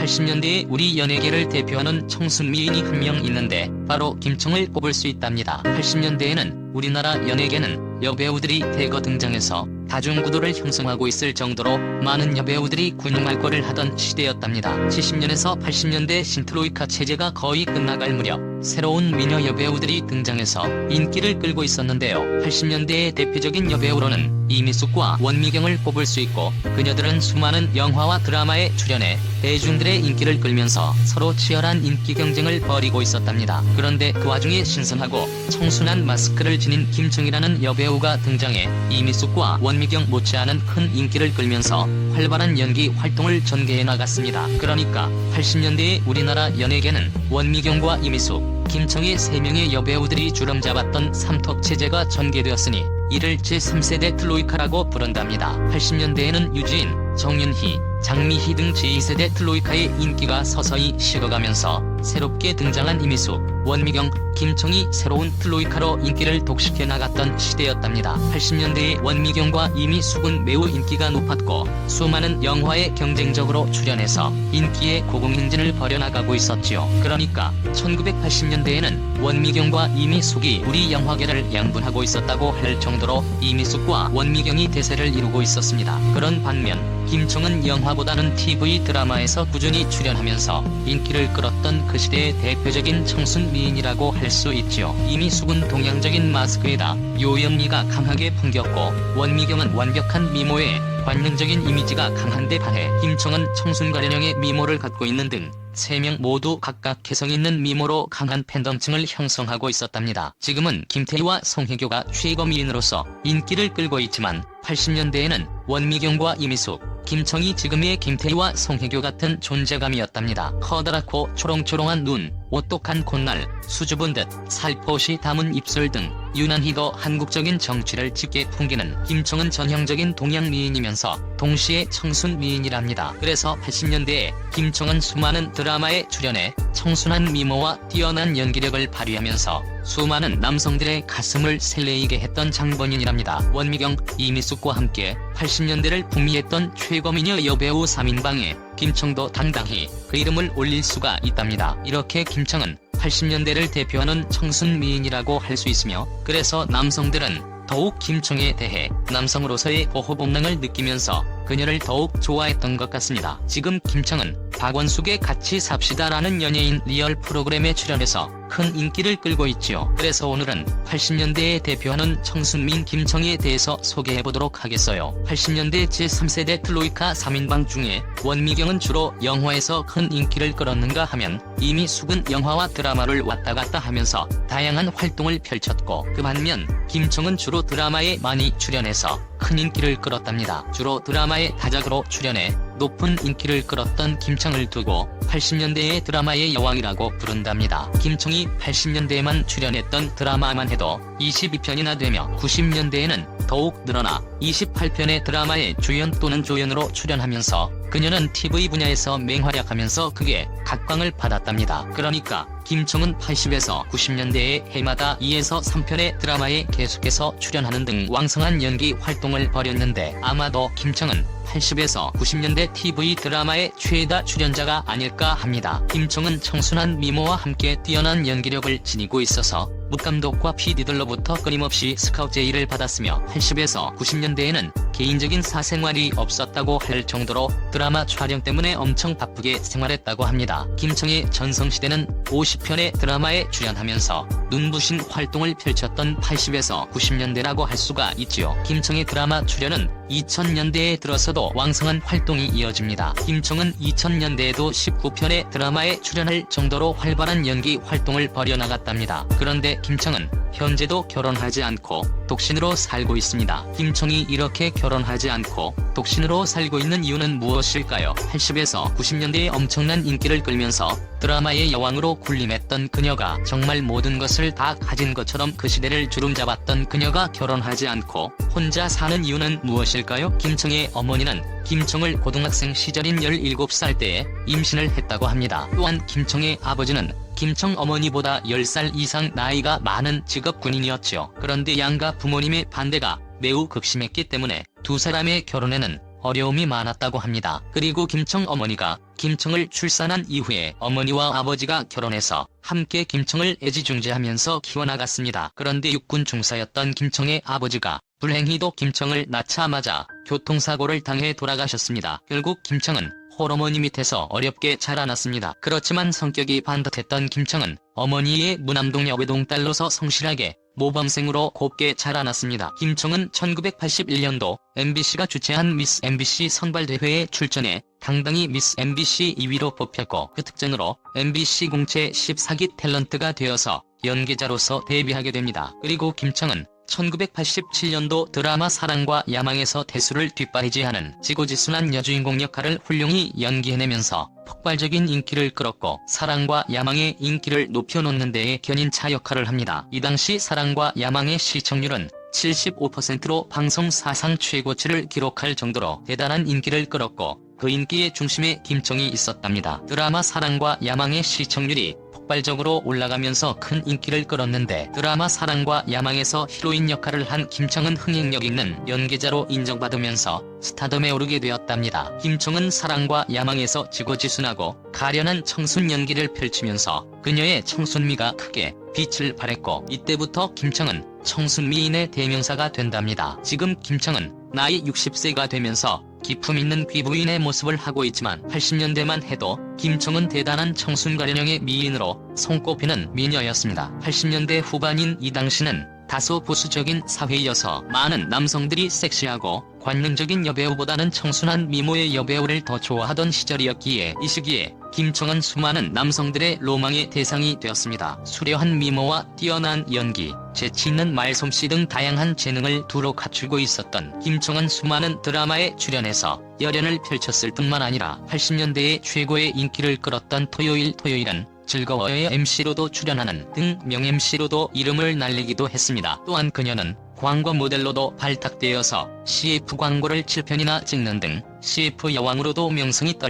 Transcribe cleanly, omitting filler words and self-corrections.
80년대에 우리 연예계를 대표하는 청순 미인이 한 명 있는데 바로 김청을 꼽을 수 있답니다. 80년대에는 우리나라 연예계는 여배우들이 대거 등장해서 다중구도를 형성하고 있을 정도로 많은 여배우들이 군용활거를 하던 시대였답니다. 70년에서 80년대 신트로이카 체제가 거의 끝나갈 무렵 새로운 미녀 여배우들이 등장해서 인기를 끌고 있었는데요. 80년대의 대표적인 여배우로는 이미숙과 원미경을 꼽을 수 있고, 그녀들은 수많은 영화와 드라마에 출연해 대중들의 인기를 끌면서 서로 치열한 인기 경쟁을 벌이고 있었답니다. 그런데 그 와중에 신선하고 청순한 마스크를 지닌 김청이라는 여배우가 등장해 이미숙과 원미경 못지않은 큰 인기를 끌면서 활발한 연기 활동을 전개해 나갔습니다. 그러니까 80년대의 우리나라 연예계는 원미경과 이미숙, 김청의 3명의 여배우들이 주름 잡았던 삼톱 체제가 전개되었으니 이를 제3세대 트로이카라고 부른답니다. 80년대에는 유지인, 정윤희, 장미희 등 제2세대 트로이카의 인기가 서서히 식어가면서 새롭게 등장한 이미숙, 원미경, 김청이 새로운 트로이카로 인기를 독식해 나갔던 시대였답니다. 80년대의 원미경과 이미숙은 매우 인기가 높았고 수많은 영화에 경쟁적으로 출연해서 인기의 고공행진을 벌여나가고 있었지요. 그러니까 1980년대에는 원미경과 이미숙이 우리 영화계를 양분하고 있었다고 할 정도로 이미숙과 원미경이 대세를 이루고 있었습니다. 그런 반면 김청은 영화보다는 TV 드라마에서 꾸준히 출연하면서 인기를 끌었던 그 시대의 대표적인 청순 미인이라고 할 수 있지요. 이미숙은 동양적인 마스크에다 요연미가 강하게 풍겼고, 원미경은 완벽한 미모에 관능적인 이미지가 강한데 반해 김청은 청순 가련형의 미모를 갖고 있는 등 3명 모두 각각 개성 있는 미모로 강한 팬덤층을 형성하고 있었답니다. 지금은 김태희와 송혜교가 최고 미인으로서 인기를 끌고 있지만 80년대에는 원미경과 이미숙, 김청이 지금의 김태희와 송혜교 같은 존재감이었답니다. 커다랗고 초롱초롱한 눈, 오똑한 콧날, 수줍은 듯 살포시 담은 입술 등 유난히도 한국적인 정취를 짙게 풍기는 김청은 전형적인 동양 미인이면서 동시에 청순 미인이랍니다. 그래서 80년대에 김청은 수많은 드라마에 출연해 청순한 미모와 뛰어난 연기력을 발휘하면서 수많은 남성들의 가슴을 설레이게 했던 장본인이랍니다. 원미경, 이미숙과 함께 80년대를 풍미했던 최고미녀 여배우 3인방에 김청도 당당히 그 이름을 올릴 수가 있답니다. 이렇게 김청은 80년대를 대표하는 청순 미인이라고 할 수 있으며, 그래서 남성들은 더욱 김청에 대해 남성으로서의 보호 본능을 느끼면서 그녀를 더욱 좋아했던 것 같습니다. 지금 김청은 박원숙의 같이 삽시다라는 연예인 리얼 프로그램에 출연해서 큰 인기를 끌고 있지요. 그래서 오늘은 80년대에 대표하는 청순미인 김청에 대해서 소개해보도록 하겠어요. 80년대 제3세대 트로이카 3인방 중에 원미경은 주로 영화에서 큰 인기를 끌었는가 하면 이미숙은 영화와 드라마를 왔다 갔다 하면서 다양한 활동을 펼쳤고, 그 반면 김청은 주로 드라마에 많이 출연해서 큰 인기를 끌었답니다. 주로 드라마에 다작으로 출연해 높은 인기를 끌었던 김청을 두고 80년대의 드라마의 여왕이라고 부른답니다. 김청이 80년대에만 출연했던 드라마만 해도 22편이나 되며 90년대에는 더욱 늘어나 28편의 드라마에 주연 또는 조연으로 출연하면서 그녀는 TV 분야에서 맹활약하면서 극에 각광을 받았답니다. 그러니까 김청은 80에서 90년대에 해마다 2에서 3편의 드라마에 계속해서 출연하는 등 왕성한 연기 활동을 벌였는데, 아마도 김청은 80에서 90년대 TV 드라마의 최다 출연자가 아닐까 합니다. 김청은 청순한 미모와 함께 뛰어난 연기력을 지니고 있어서 묵감독과 PD들로부터 끊임없이 스카우트 제의를 받았으며 80에서 90년대에는 개인적인 사생활이 없었다고 할 정도로 드라마 촬영 때문에 엄청 바쁘게 생활했다고 합니다. 김청의 전성시대는 50편의 드라마에 출연하면서 눈부신 활동을 펼쳤던 80에서 90년대라고 할 수가 있지요. 김청의 드라마 출연은 2000년대에 들어서도 왕성한 활동이 이어집니다. 김청은 2000년대에도 19편의 드라마에 출연할 정도로 활발한 연기 활동을 벌여나갔답니다. 그런데 김청은 현재도 결혼하지 않고 독신으로 살고 있습니다. 김청이 이렇게 결혼하지 않고 독신으로 살고 있는 이유는 무엇일까요? 80에서 90년대에 엄청난 인기를 끌면서 드라마의 여왕으로 군림했던 그녀가 정말 모든 것을 다 가진 것처럼 그 시대를 주름잡았던 그녀가 결혼하지 않고 혼자 사는 이유는 무엇일까요? 김청의 어머니는 김청을 고등학생 시절인 17살 때에 임신을 했다고 합니다. 또한 김청의 아버지는 김청 어머니보다 10살 이상 나이가 많은 직업 군인이었지요. 그런데 양가 부모님의 반대가 매우 극심했기 때문에 두 사람의 결혼에는 어려움이 많았다고 합니다. 그리고 김청 어머니가 김청을 출산한 이후에 어머니와 아버지가 결혼해서 함께 김청을 애지중지하면서 키워나갔습니다. 그런데 육군 중사였던 김청의 아버지가 불행히도 김청을 낳자마자 교통사고를 당해 돌아가셨습니다. 결국 김청은 홀어머니 밑에서 어렵게 자라났습니다. 그렇지만 성격이 반듯했던 김청은 어머니의 무남동 여외동 딸로서 성실하게 모범생으로 곱게 자라났습니다. 김청은 1981년도 MBC가 주최한 미스 MBC 선발대회에 출전해 당당히 미스 MBC 2위로 뽑혔고 그 특전으로 MBC 공채 14기 탤런트가 되어서 연기자로서 데뷔하게 됩니다. 그리고 김청은 1987년도 드라마 사랑과 야망에서 대수를 뒷바라지하는 지고지순한 여주인공 역할을 훌륭히 연기해내면서 폭발적인 인기를 끌었고 사랑과 야망의 인기를 높여놓는 데에 견인차 역할을 합니다. 이 당시 사랑과 야망의 시청률은 75%로 방송 사상 최고치를 기록할 정도로 대단한 인기를 끌었고 그 인기의 중심에 김청이 있었답니다. 드라마 사랑과 야망의 시청률이 폭발적으로 올라가면서 큰 인기를 끌었는데 드라마 사랑과 야망에서 히로인 역할을 한 김청은 흥행력 있는 연기자로 인정받으면서 스타덤에 오르게 되었답니다. 김청은 사랑과 야망에서 지고지순하고 가련한 청순 연기를 펼치면서 그녀의 청순미가 크게 빛을 발했고 이때부터 김청은 청순미인의 대명사가 된답니다. 지금 김청은 나이 60세가 되면서 기품 있는 귀부인의 모습을 하고 있지만 80년대만 해도 김청은 대단한 청순가련형의 미인으로 손꼽히는 미녀였습니다. 80년대 후반인 이 당시는 다소 보수적인 사회이어서 많은 남성들이 섹시하고 관능적인 여배우보다는 청순한 미모의 여배우를 더 좋아하던 시절이었기에 이 시기에 김청은 수많은 남성들의 로망의 대상이 되었습니다. 수려한 미모와 뛰어난 연기, 재치 있는 말솜씨 등 다양한 재능을 두루 갖추고 있었던 김청은 수많은 드라마에 출연해서 열연을 펼쳤을 뿐만 아니라 80년대에 최고의 인기를 끌었던 토요일은 즐거워요의 MC로도 출연하는 등 명-MC로도 이름을 날리기도 했습니다. 또한 그녀는 광고 모델로도 발탁되어서 CF 광고를 7편이나 찍는 등 CF 여왕으로도 명성이 떨